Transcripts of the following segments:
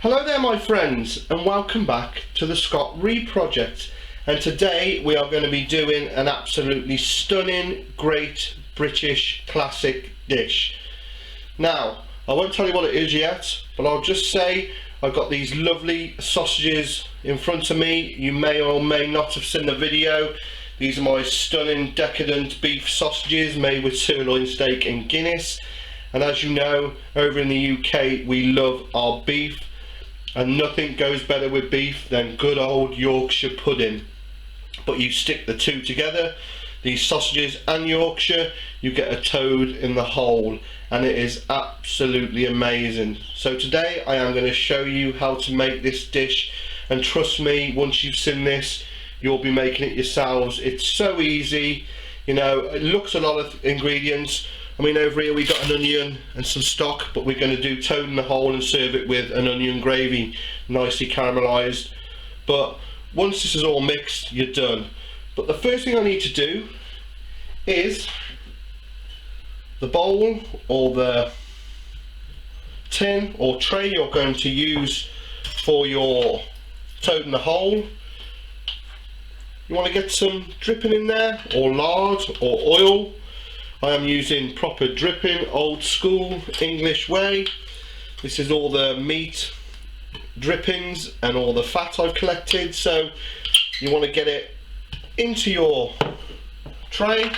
Hello there my friends, and welcome back to the TheScottReaProject. And today we are going to be doing an absolutely stunning Great British classic dish. Now, I won't tell you what it is yet, but I'll just say I've got these lovely sausages in front of me. You may or may not have seen the video. These are my stunning decadent beef sausages made with sirloin steak and Guinness. And as you know, over in the UK we love our beef. And nothing goes better with beef than good old Yorkshire pudding. But you stick the two together, these sausages and Yorkshire, you get a toad in the hole, and it is absolutely amazing. So today I am going to show you how to make this dish, and trust me, once you've seen this you'll be making it yourselves. It's so easy, you know, it looks a lot of ingredients. I mean, over here we got an onion and some stock, but we're going to do toad in the hole and serve it with an onion gravy, nicely caramelised. But once this is all mixed, you're done. But the first thing I need to do is the bowl or the tin or tray you're going to use for your toad in the hole. You want to get some dripping in there, or lard or oil. I am using proper dripping, old school English way. This is all the meat drippings and all the fat I've collected. So you want to get it into your tray.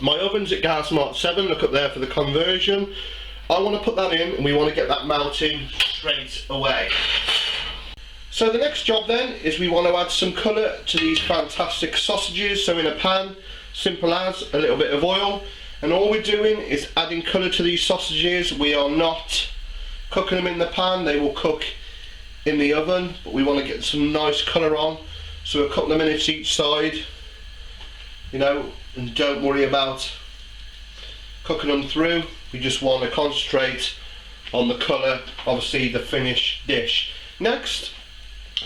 My oven's at gas mark 7, look up there for the conversion. I want to put that in and we want to get that melting straight away. So the next job then is we want to add some colour to these fantastic sausages. So in a pan, simple as a little bit of oil, and all we're doing is adding colour to these sausages. We are not cooking them in the pan, they will cook in the oven, but we want to get some nice colour on. So a couple of minutes each side, you know, and don't worry about cooking them through. We just want to concentrate on the colour, obviously the finished dish. Next,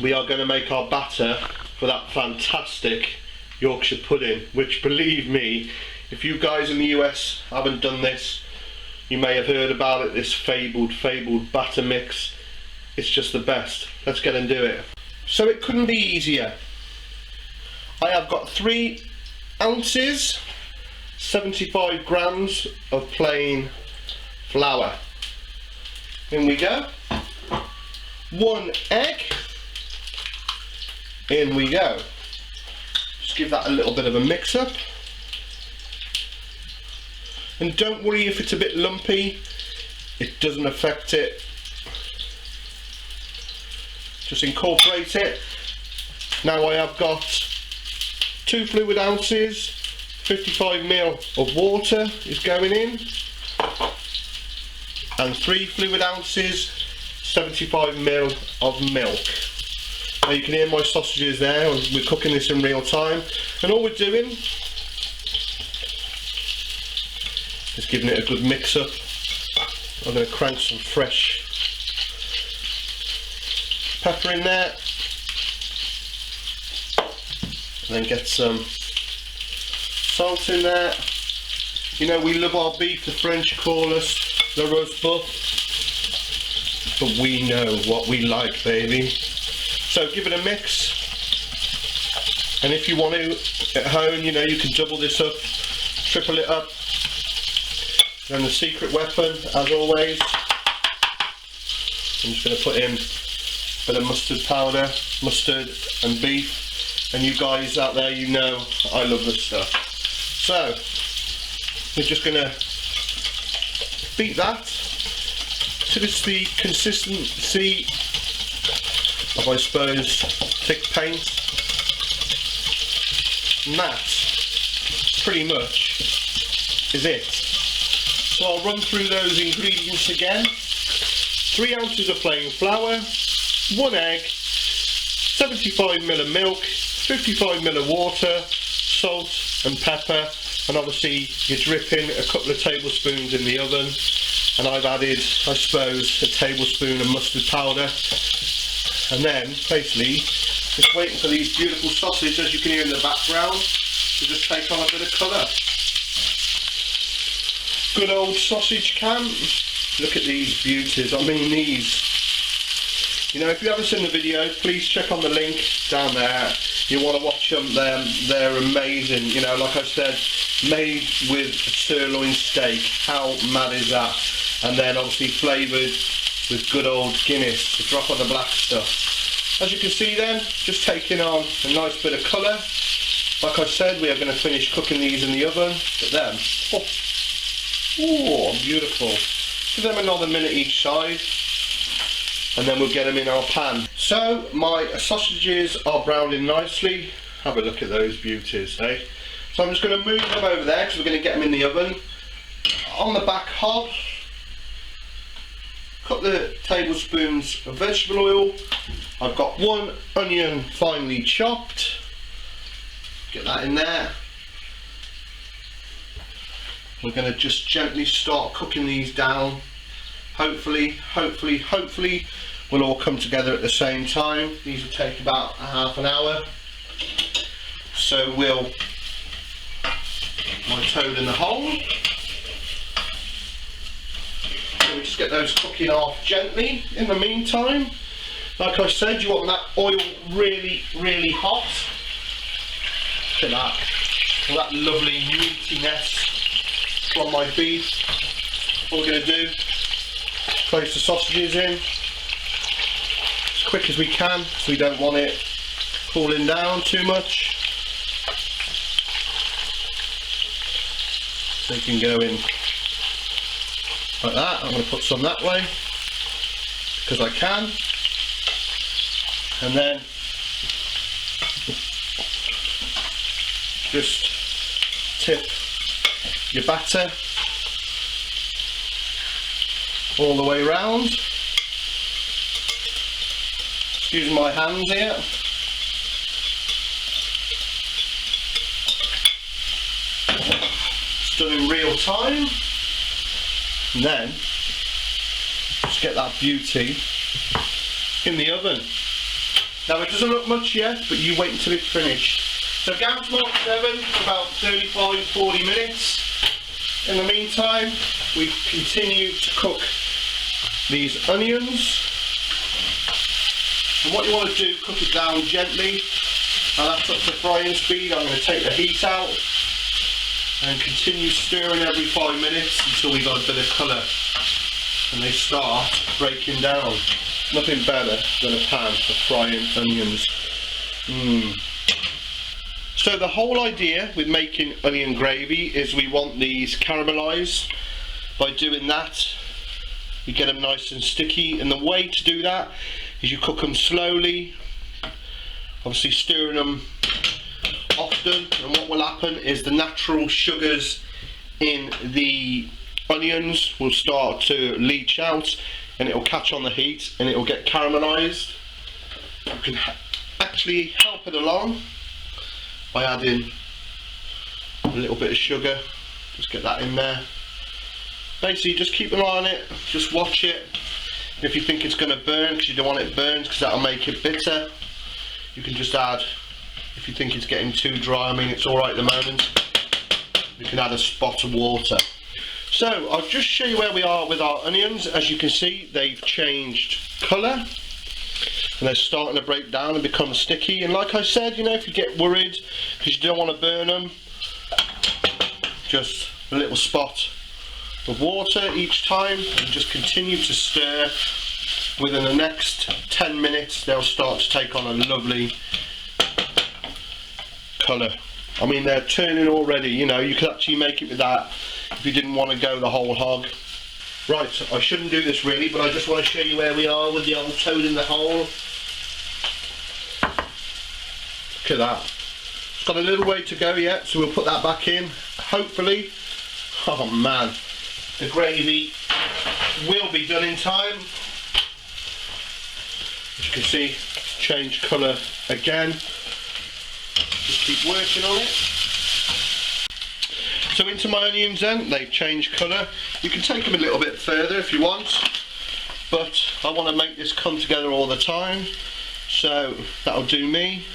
we are going to make our batter for that fantastic Yorkshire pudding, which, believe me, if you guys in the US haven't done this, you may have heard about it, this fabled batter mix. It's just the best. Let's get and do it. So it couldn't be easier. I have got 3 ounces, 75 grams of plain flour. In we go. 1 egg. In we go. Just give that a little bit of a mix up. And don't worry if it's a bit lumpy, it doesn't affect it. Just incorporate it. Now I have got 2 fluid ounces, 55 ml of water is going in, and 3 fluid ounces, 75 ml of milk. Now you can hear my sausages there, we're cooking this in real time, and all we're doing is giving it a good mix up. I'm going to crank some fresh pepper in there, and then get some salt in there. You know, we love our beef, the French call us the roast boeuf, but we know what we like, baby. So give it a mix, and if you want to at home, you know, you can double this up, triple it up. And the secret weapon, as always, I'm just going to put in a bit of mustard powder, mustard and beef, and you guys out there, you know I love this stuff. So we're just going to beat that till it's the consistency of, I suppose, thick paint, and that pretty much is it. So I'll run through those ingredients again. 3 ounces of plain flour, 1 egg, 75 ml of milk, 55 ml of water, salt and pepper, and obviously you're dripping a couple of tablespoons in the oven, and I've added, I suppose, a tablespoon of mustard powder, and then basically just waiting for these beautiful sausages, as you can hear in the background, to just take on a bit of colour. Good old sausage can. Look at these beauties. I mean, these You know, if you haven't seen the video, please check on the link down there. You want to watch them, they're amazing. You know, like I said, made with sirloin steak. How mad is that? And then obviously flavoured with good old Guinness, a drop of the black stuff. As you can see then, just taking on a nice bit of colour. Like I said, we are going to finish cooking these in the oven, but then, oh, beautiful. Give them another minute each side, and then we'll get them in our pan. So my sausages are browning nicely. Have a look at those beauties, eh? So I'm just going to move them over there because we're going to get them in the oven. On the back hob, a couple of tablespoons of vegetable oil. I've got 1 onion finely chopped. Get that in there. We're going to just gently start cooking these down. Hopefully we'll all come together at the same time. These will take about a half an hour. So we'll my toad in the hole. So we just get those cooking off gently. In the meantime, like I said, you want that oil really hot. Look at that. All that lovely meatiness from my beef. What we're going to do, place the sausages in as quick as we can, so we don't want it cooling down too much. So you can go in like that. I'm going to put some that way because I can, and then just tip your batter all the way around. Excuse my hands here. It's done in real time. And then just get that beauty in the oven. Now it doesn't look much yet, but you wait until it's finished. So gas mark 7 for about 35-40 minutes. In the meantime, we continue to cook these onions. And what you want to do, cook it down gently. And that's up to frying speed. I'm going to take the heat out and continue stirring every 5 minutes until we've got a bit of colour and they start breaking down. Nothing better than a pan for frying onions. So the whole idea with making onion gravy is we want these caramelised. By doing that, you get them nice and sticky, and the way to do that is you cook them slowly, obviously stirring them often, and what will happen is the natural sugars in the onions will start to leach out, and it will catch on the heat and it will get caramelised. You can actually help it along by adding a little bit of sugar. Just get that in there. Basically just keep an eye on it, just watch it. If you think it's going to burn, because you don't want it burned, because that'll make it bitter, you can just add, if you think it's getting too dry, I mean it's alright at the moment, you can add a spot of water. So I'll just show you where we are with our onions. As you can see, they've changed colour and they're starting to break down and become sticky. And like I said, you know, if you get worried because you don't want to burn them, just a little spot of water each time and just continue to stir. Within the next 10 minutes they'll start to take on a lovely colour. I mean, they're turning already, you know, you could actually make it with that if you didn't want to go the whole hog. Right, I shouldn't do this really, but I just want to show you where we are with the old toad in the hole. Look at that. It's got a little way to go yet, so we'll put that back in. Hopefully, oh man, the gravy will be done in time. As you can see, change colour again. Just keep working on it. So into my onions then, they've changed colour. You can take them a little bit further if you want, but I want to make this come together all the time, so that'll do me.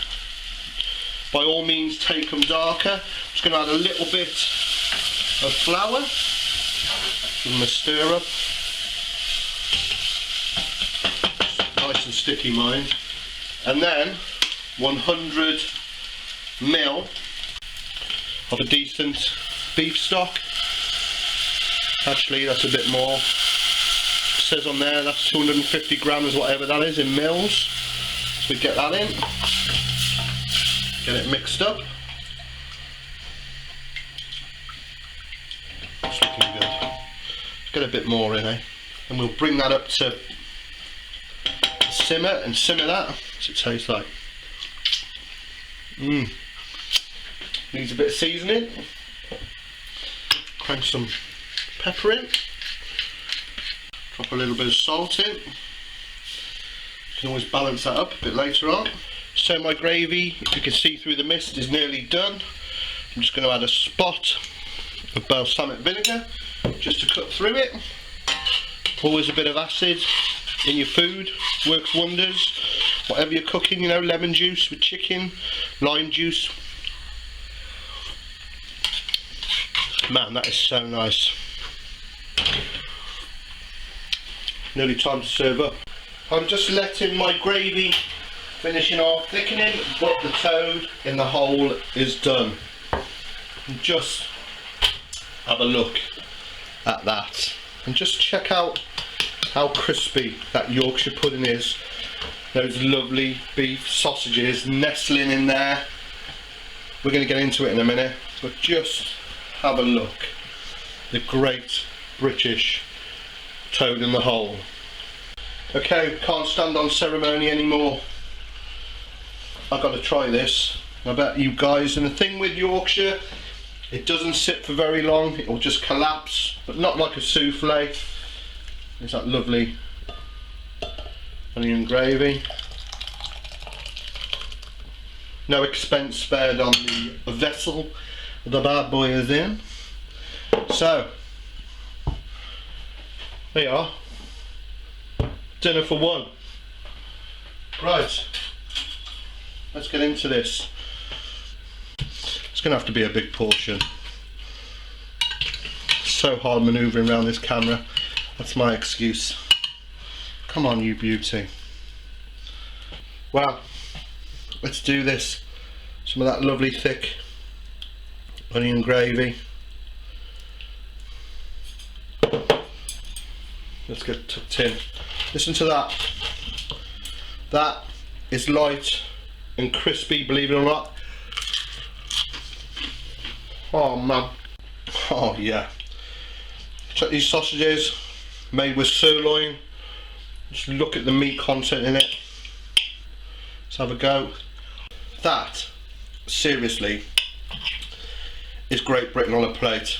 By all means take them darker. I'm just going to add a little bit of flour, give them a stir up. Nice and sticky mine. And then 100 ml of a decent beef stock. Actually, that's a bit more. It says on there that's 250 grams, whatever that is, in mils. So we get that in, get it mixed up. It's looking good. Let's get a bit more in, and we'll bring that up to simmer and simmer that. What's it taste like? Needs a bit of seasoning. Crank some pepper in. Drop a little bit of salt in. You can always balance that up a bit later on. So my gravy, if you can see through the mist, is nearly done. I'm just going to add a spot of balsamic vinegar just to cut through it. Always a bit of acid in your food works wonders. Whatever you're cooking, you know, lemon juice with chicken, lime juice. Man, that is so nice. Nearly time to serve up. I'm just letting my gravy finishing off thickening, but the toad in the hole is done. And just have a look at that. And just check out how crispy that Yorkshire pudding is. Those lovely beef sausages nestling in there. We're going to get into it in a minute, but just have a look. The Great British toad in the hole. Okay, can't stand on ceremony anymore. I've got to try this. I bet you guys, and the thing with Yorkshire, it doesn't sit for very long, it will just collapse, but not like a souffle. There's that lovely onion gravy. No expense spared on the vessel the bad boy is in. So, there you are. Dinner for one. Right, let's get into this. It's going to have to be a big portion. So hard manoeuvring around this camera. That's my excuse. Come on, you beauty. Well, let's do this. Some of that lovely thick onion gravy. Let's get tucked in. Listen to that. That is light and crispy, believe it or not. Oh man. Oh yeah. Check these sausages, made with sirloin. Just look at the meat content in it. Let's have a go. That, seriously, is Great Britain on a plate.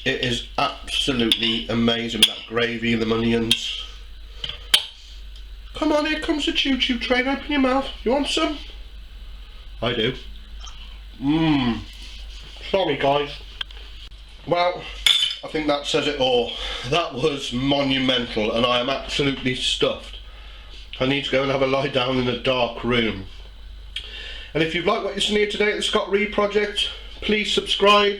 It is absolutely amazing, that gravy and the onions. Come on, here comes the choo-choo train, open your mouth. You want some? I do. Sorry guys. Well, I think that says it all. That was monumental and I am absolutely stuffed. I need to go and have a lie down in a dark room. And if you've liked what you've seen here today at the Scott Reed Project, please subscribe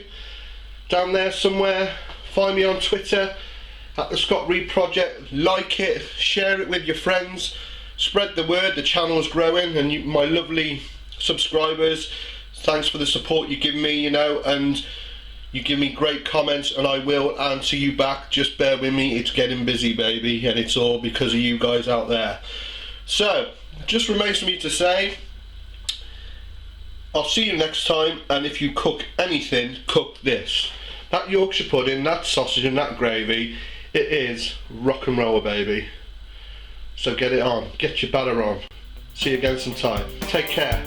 down there somewhere. Find me on Twitter at the Scott Reed Project. Like it, share it with your friends, spread the word. The channel's growing, and you, my lovely subscribers, thanks for the support you give me, you know, and you give me great comments and I will answer you back. Just bear with me, it's getting busy, baby, and it's all because of you guys out there. So, just remains for me to say, I'll see you next time, and if you cook anything, cook this. That Yorkshire pudding, that sausage and that gravy, it is rock and roll, baby. So get it on, get your batter on. See you again sometime. Take care.